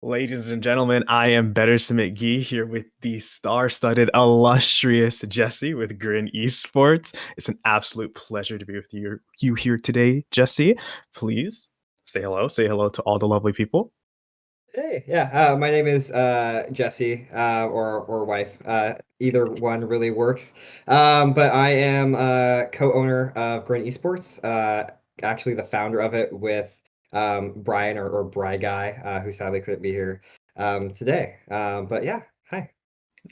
Ladies and gentlemen, I am Better McGee here with the star-studded, illustrious Jesse with Grin Esports. It's an absolute pleasure to be with you here today, Jesse. Please say hello. Say hello to all the lovely people. Hey, yeah, my name is Jesse, or wife. Either one really works. But I am co-owner of Grin Esports. Actually, the founder of it with Brian or Bry Guy, who sadly couldn't be here today. But yeah, hi.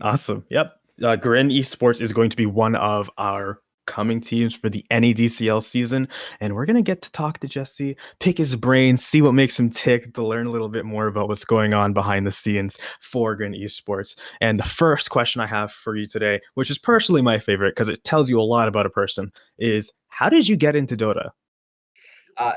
Awesome. Yep. Grin Esports is going to be one of our coming teams for the NEDCL season, and we're gonna get to talk to Jesse, pick his brain, see what makes him tick, to learn a little bit more about what's going on behind the scenes for Grin Esports. And the first question I have for you today, which is personally my favorite because it tells you a lot about a person, is how did you get into Dota?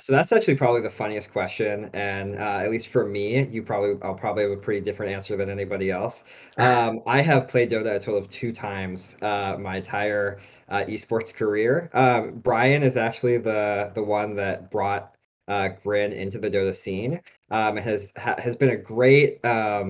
So that's actually probably the funniest question, and at least for me, I'll probably have a pretty different answer than anybody else. I have played Dota a total of two times my entire esports career. Brian is actually the one that brought Grin into the Dota scene. Has been a great I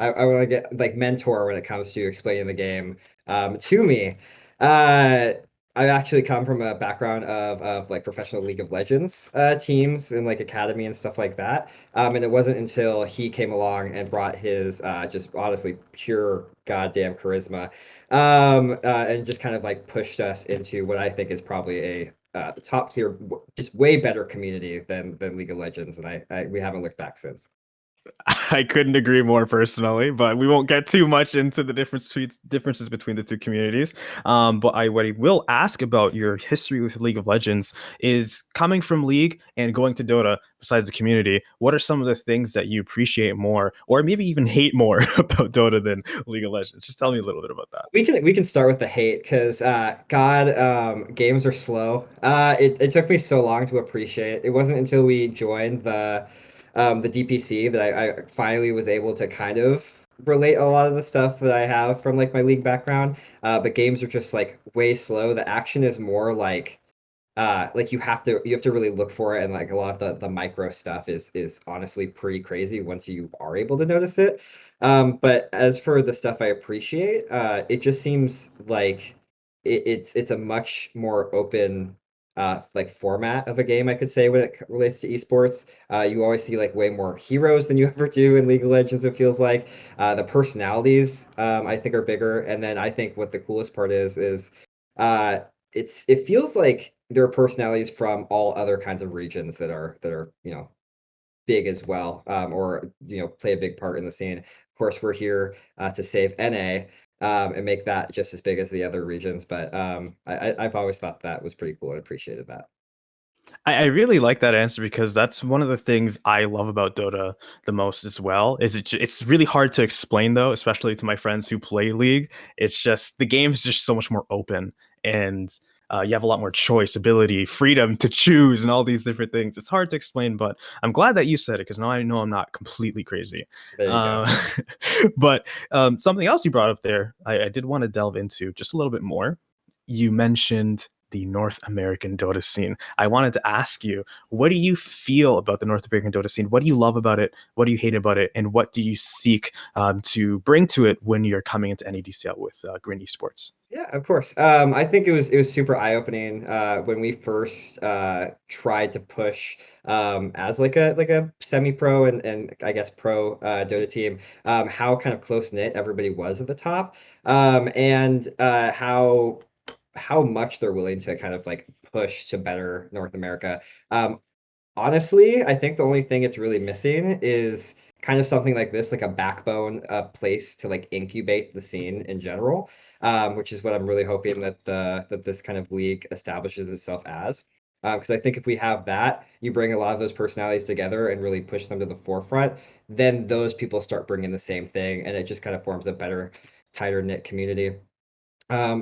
want to get like mentor when it comes to explaining the game to me. Uh, I actually come from a background of like professional League of Legends teams and like academy and stuff like that. And it wasn't until he came along and brought his just honestly pure goddamn charisma and just kind of like pushed us into what I think is probably a top tier, just way better community than League of Legends. And we haven't looked back since. I couldn't agree more personally, but we won't get too much into the differences between the two communities. But what I will ask about your history with League of Legends is coming from League and going to Dota. Besides the community, what are some of the things that you appreciate more, or maybe even hate more about Dota than League of Legends? Just tell me a little bit about that. We can start with the hate because God, games are slow. It took me so long to appreciate it. It wasn't until we joined the DPC that I finally was able to kind of relate a lot of the stuff that I have from like my league background. But games are just like way slow. The action is more like you have to really look for it, and like a lot of the micro stuff is honestly pretty crazy once you are able to notice it. But as for the stuff I appreciate, it just seems like it's a much more open like format of a game, I could say, when it relates to esports. You always see like way more heroes than you ever do in League of Legends, it feels like. The personalities I think are bigger, and then I think what the coolest part is uh it feels like there are personalities from all other kinds of regions that are big as well, or play a big part in the scene. Of course, we're here to save NA and make that just as big as the other regions. But I've always thought that was pretty cool and appreciated that. I really like that answer because that's one of the things I love about Dota the most as well. It's really hard to explain though, especially to my friends who play League. It's just the game is just so much more open, and you have a lot more choice, ability, freedom to choose, and all these different things. It's hard to explain, but I'm glad that you said it because now I know I'm not completely crazy. There you go. Uh, but something else you brought up there, I did want to delve into just a little bit more. You mentioned the North American Dota scene. I wanted to ask you, what do you feel about the North American Dota scene? What do you love about it? What do you hate about it? And what do you seek to bring to it when you're coming into NEDCL with Grin Esports? Yeah, of course. I think it was super eye-opening when we first tried to push as like a semi-pro and I guess pro Dota team, how kind of close-knit everybody was at the top, and how much they're willing to kind of like push to better North America. Um, Honestly, I think the only thing it's really missing is kind of something like this, like a backbone, a place to like incubate the scene in general, which is what I'm really hoping that this kind of league establishes itself as. Because I think if we have that, you bring a lot of those personalities together and really push them to the forefront, then those people start bringing the same thing, and it just kind of forms a better, tighter knit community,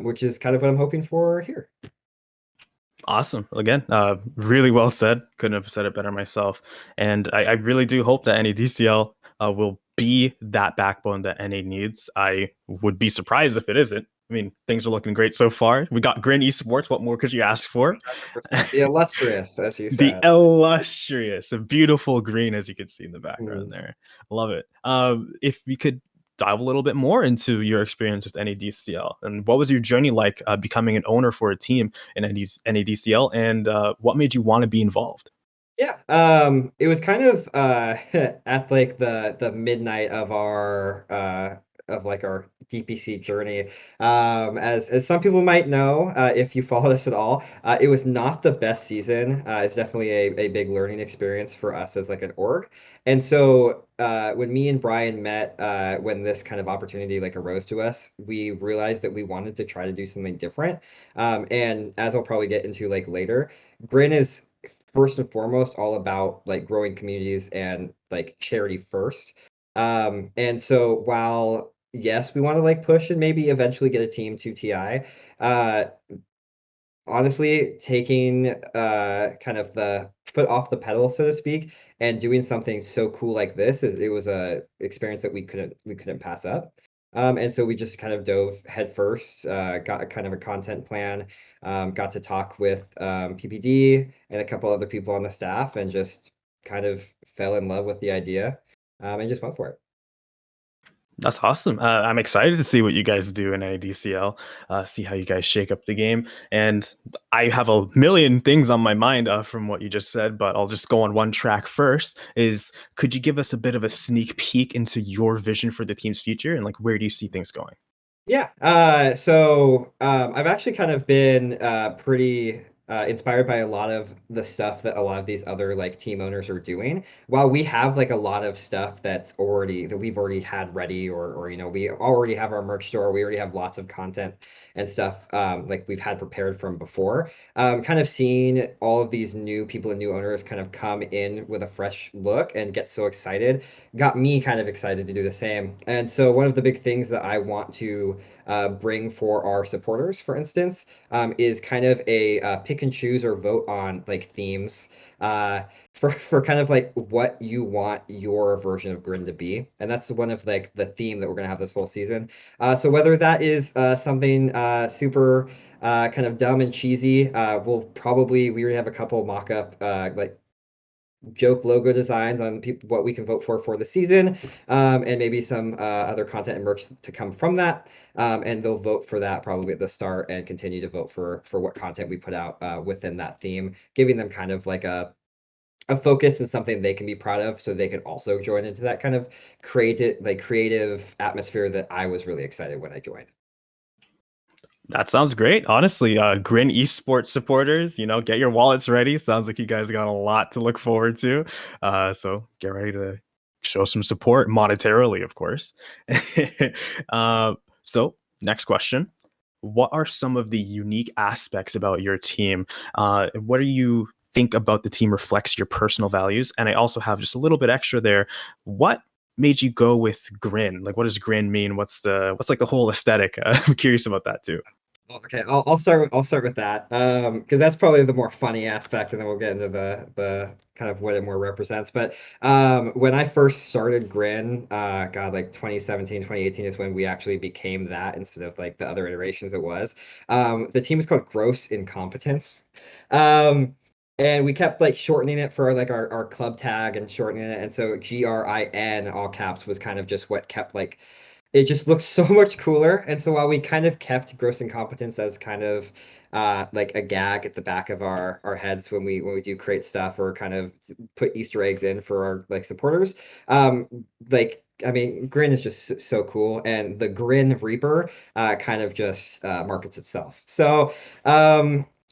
which is kind of what I'm hoping for here. Awesome. Again, really well said. Couldn't have said it better myself. And I really do hope that NADCL will be that backbone that NA needs. I would be surprised if it isn't. I mean, things are looking great so far. We got Grin Esports. What more could you ask for? 100%. The illustrious, as you The said. illustrious, a beautiful green, as you can see in the background Mm. there. Love it. If we could dive a little bit more into your experience with NADCL and what was your journey like becoming an owner for a team in NADCL, and what made you want to be involved? Yeah, it was kind of at like the midnight of our of like our DPC journey. As some people might know, if you followed us at all, it was not the best season. It's definitely a big learning experience for us as like an org. And so when me and Brian met, when this kind of opportunity like arose to us, we realized that we wanted to try to do something different. And as I'll probably get into like later, Grin is first and foremost all about like growing communities and like charity first. And so while yes, we want to like push and maybe eventually get a team to TI, uh, honestly, taking kind of the foot off the pedal, so to speak, and doing something so cool like this is it was a experience that we couldn't pass up. And so we just kind of dove headfirst, got a kind of a content plan, got to talk with PPD and a couple other people on the staff, and just kind of fell in love with the idea, and just went for it. That's awesome. I'm excited to see what you guys do in ADCL, see how you guys shake up the game. And I have a million things on my mind from what you just said, but I'll just go on one track first. Is could you give us a bit of a sneak peek into your vision for the team's future and like where do you see things going? Yeah. I've actually kind of been pretty inspired by a lot of the stuff that a lot of these other like team owners are doing. While we have like a lot of stuff that we've already had ready, or we already have our merch store, we already have lots of content and stuff like we've had prepared from before. Kind of seeing all of these new people and new owners kind of come in with a fresh look and get so excited got me kind of excited to do the same. And so one of the big things that I want to bring for our supporters, for instance, is kind of a pick and choose or vote on like themes uh, for kind of like what you want your version of Grin to be, and that's one of like the theme that we're gonna have this whole season. So whether that is something super kind of dumb and cheesy, we already have a couple mock-up like joke logo designs on people what we can vote for the season, and maybe some other content and merch to come from that. And they'll vote for that probably at the start and continue to vote for what content we put out within that theme, giving them kind of like a focus and something they can be proud of, so they can also join into that kind of creative atmosphere that I was really excited when I joined. That sounds great. Honestly, Grin Esports supporters, get your wallets ready. Sounds like you guys got a lot to look forward to. So get ready to show some support monetarily, of course. uh, so, next question. What are some of the unique aspects about your team? What do you think about the team reflects your personal values? And I also have just a little bit extra there. What made you go with Grin? Like, what does Grin mean? What's like the whole aesthetic? I'm curious about that too. Okay, I'll start with that because that's probably the more funny aspect, and then we'll get into the kind of what it more represents. But when I first started Grin, God, like 2017, 2018 is when we actually became that instead of like the other iterations it was. The team is called Gross Incompetence. And we kept like shortening it for like our club tag and shortening it. And so GRIN, all caps, was kind of just what kept like it just looks so much cooler. And so while we kind of kept gross incompetence as kind of like a gag at the back of our heads when we do create stuff or kind of put Easter eggs in for our like supporters, um, like I mean, Grin is just so cool, and the Grin Reaper kind of just markets itself. So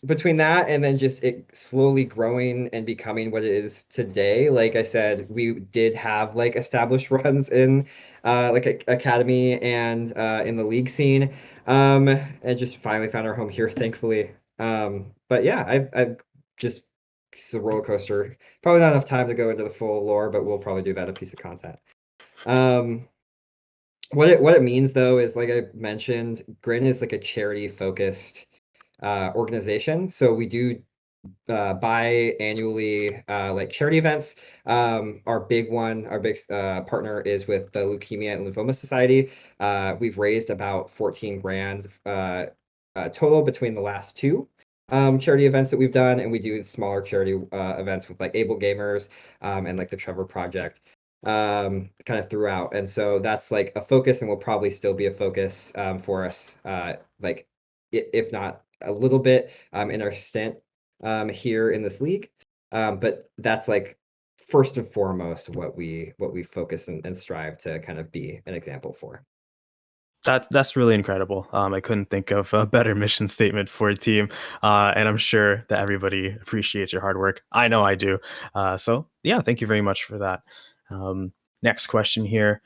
between that and then just it slowly growing and becoming what it is today, like I said, we did have like established runs in like academy and in the league scene, and just finally found our home here, thankfully. But yeah, I just it's a roller coaster. Probably not enough time to go into the full lore, but we'll probably do that a piece of content. Um, what it means though is like I mentioned, Grin is like a charity focused organization. So we do biannually like charity events. Our big one, our big partner is with the Leukemia and Lymphoma Society. We've raised about 14 grand total between the last two charity events that we've done, and we do smaller charity events with like Able Gamers and like the Trevor Project kind of throughout. And so that's like a focus and will probably still be a focus for us, like if not a little bit in our stint here in this league. But that's like first and foremost what we focus and strive to kind of be an example for. That's really incredible. I couldn't think of a better mission statement for a team, and I'm sure that everybody appreciates your hard work. I know I do. So yeah, thank you very much for that. Next question here,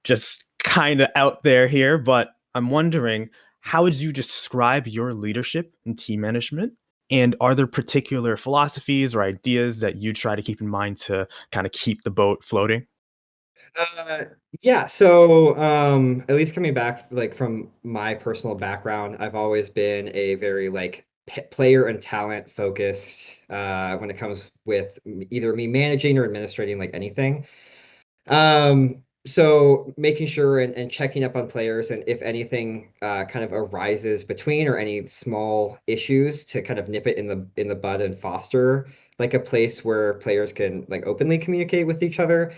just kind of out there here, but I'm wondering, how would you describe your leadership and team management? And are there particular philosophies or ideas that you try to keep in mind to kind of keep the boat floating? Uh, yeah, so at least coming back like from my personal background, I've always been a very like player and talent focused when it comes with either me managing or administrating like anything. So making sure and checking up on players and if anything kind of arises between or any small issues to kind of nip it in the bud and foster like a place where players can like openly communicate with each other,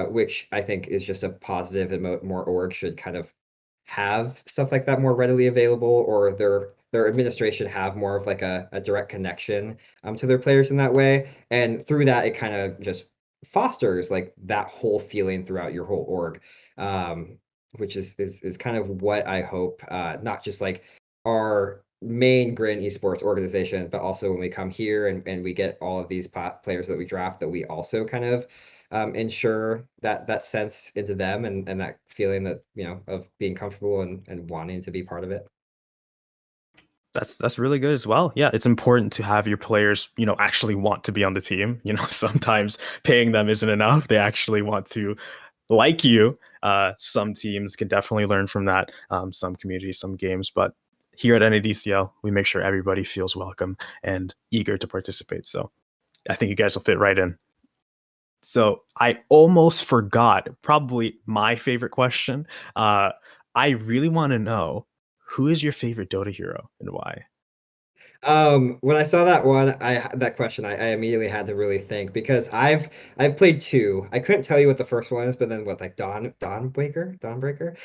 which I think is just a positive and more org should kind of have stuff like that more readily available, or their administration have more of like a direct connection to their players in that way. And through that, it kind of just fosters like that whole feeling throughout your whole org, um, which is kind of what I hope, not just like our main Grin Esports organization, but also when we come here and we get all of these players that we draft, that we also kind of ensure that sense into them and that feeling that of being comfortable and wanting to be part of it. That's really good as well. Yeah, it's important to have your players, actually want to be on the team. Sometimes paying them isn't enough. They actually want to like you. Some teams can definitely learn from that. Some communities, some games, but here at NADCL, we make sure everybody feels welcome and eager to participate. So I think you guys will fit right in. So I almost forgot probably my favorite question. I really want to know, who is your favorite Dota hero and why? When I saw that one, that question, I immediately had to really think because I've played two. I couldn't tell you what the first one is, but then what like Dawnbreaker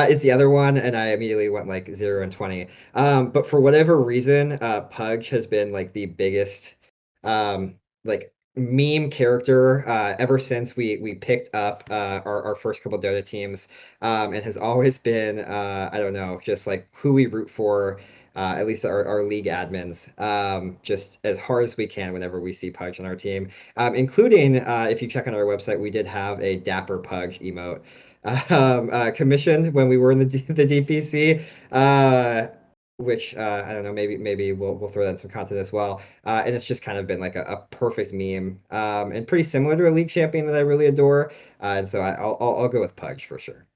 is the other one, and I immediately went like 0 and 20. But for whatever reason, Pudge has been like the biggest like meme character ever since we picked up our first couple Dota teams, and has always been I don't know, just like who we root for, at least our league admins, just as hard as we can whenever we see Pudge on our team. Including, if you check on our website, we did have a Dapper Pudge emote commissioned when we were in the DPC, which I don't know, maybe we'll throw that in some content as well. And it's just kind of been like a perfect meme, and pretty similar to a league champion that I really adore. And so I'll go with Pudge for sure.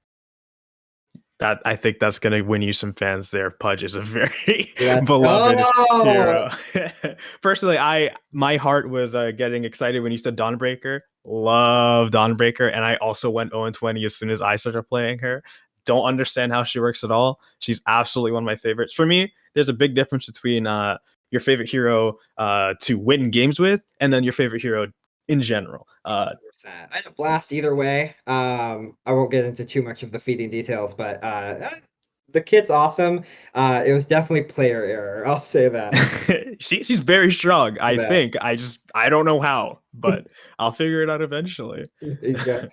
That I think that's gonna win you some fans there. Pudge is a very Let's beloved go. hero. Personally, my heart was getting excited when you said Dawnbreaker. Love Dawnbreaker, and I also went 0-20 as soon as I started playing her. Don't understand how she works at all. She's absolutely one of my favorites. For me, there's a big difference between your favorite hero to win games with, and then your favorite hero in general. 100%. I had a blast either way. I won't get into too much of the feeding details, but the kit's awesome. It was definitely player error. I'll say that. She's very strong. I I bet. think. I don't know how, but I'll figure it out eventually. There you go.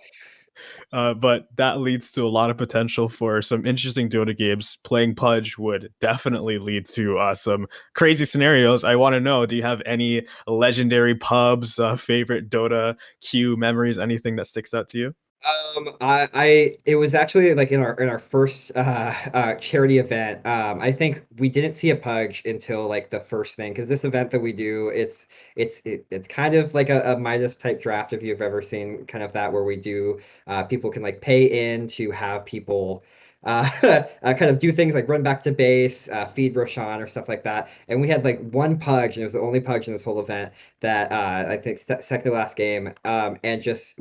But that leads to a lot of potential for some interesting Dota games. Playing Pudge would definitely lead to some crazy scenarios. I want to know: do you have any legendary pubs, favorite Dota queue memories, anything that sticks out to you? It was actually like in our first charity event. I think we didn't see a pudge until like the first thing, because this event that we do, it's kind of like a Midas type draft, if you've ever seen kind of that, where we do people can like pay in to have people kind of do things like run back to base, feed Roshan or stuff like that. And we had like one pudge, and it was the only pudge in this whole event that I think second to last game. And just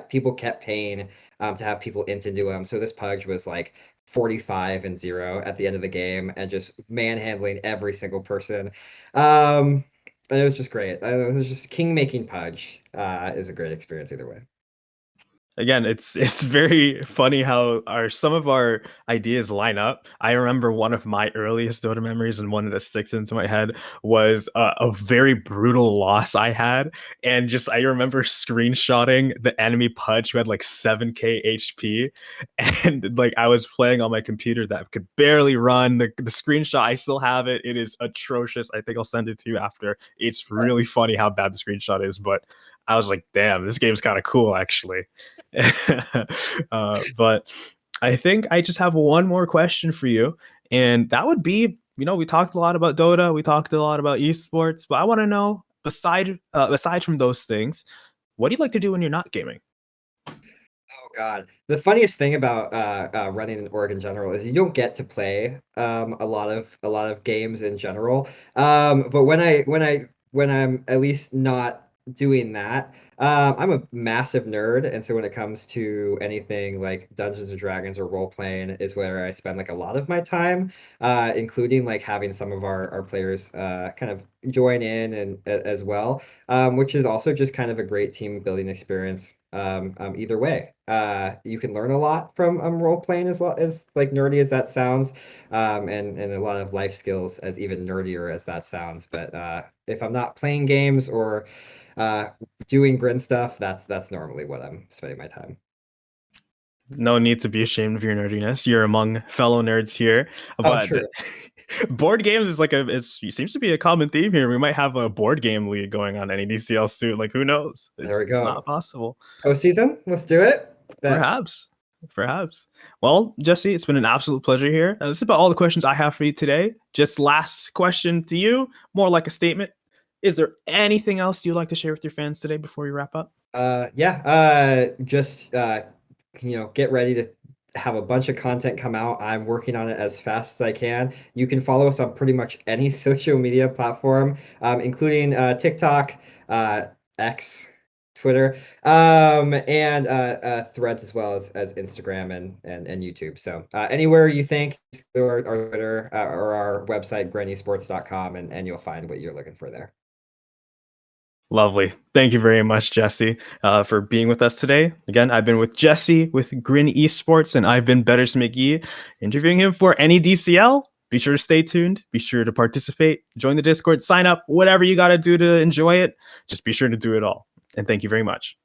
people kept paying to have people int into him. So this pudge was like 45-0 at the end of the game and just manhandling every single person. And it was just great. It was just king making pudge is a great experience either way. Again, it's very funny how some of our ideas line up. I remember one of my earliest Dota memories, and one that sticks into my head was a very brutal loss I had, and just I remember screenshotting the enemy pudge who had like 7k HP, and like I was playing on my computer that could barely run. The screenshot, I still have it. It is atrocious. I think I'll send it to you after. It's really funny how bad the screenshot is, but I was like, damn, this game's kind of cool actually. But I think I just have one more question for you, and that would be, we talked a lot about Dota, we talked a lot about esports, but I want to know, aside from those things, what do you like to do when you're not gaming? Oh God. The funniest thing about running an org in general is you don't get to play a lot of games in general. But when I'm at least not doing that, I'm a massive nerd, and so when it comes to anything like Dungeons and Dragons or role playing is where I spend like a lot of my time, including like having some of our players kind of join in and as well, which is also just kind of a great team building experience. Either way, you can learn a lot from role playing as well as like nerdy as that sounds, and a lot of life skills as even nerdier as that sounds. But if I'm not playing games or uh, doing Grin stuff, that's normally what I'm spending my time. No need to be ashamed of your nerdiness. You're among fellow nerds here. Oh, But true. board games is it seems to be a common theme here. We might have a board game league going on any DCL soon. Like, who knows? There we It's go. not possible. Postseason, let's do it. Bet. Perhaps. Perhaps. Well, Jesse, it's been an absolute pleasure here. This is about all the questions I have for you today. Just last question to you, more like a statement. Is there anything else you'd like to share with your fans today before we wrap up? Yeah, just get ready to have a bunch of content come out. I'm working on it as fast as I can. You can follow us on pretty much any social media platform, including TikTok, uh, X, Twitter, and Threads as well as Instagram and YouTube. So anywhere you think, our Twitter or our website, grinesports.com, and you'll find what you're looking for there. Lovely. Thank you very much, Jesse, for being with us today. Again, I've been with Jesse with Grin Esports, and I've been Betters McGee, interviewing him for any DCL. Be sure to stay tuned. Be sure to participate. Join the Discord. Sign up. Whatever you got to do to enjoy it. Just be sure to do it all. And thank you very much.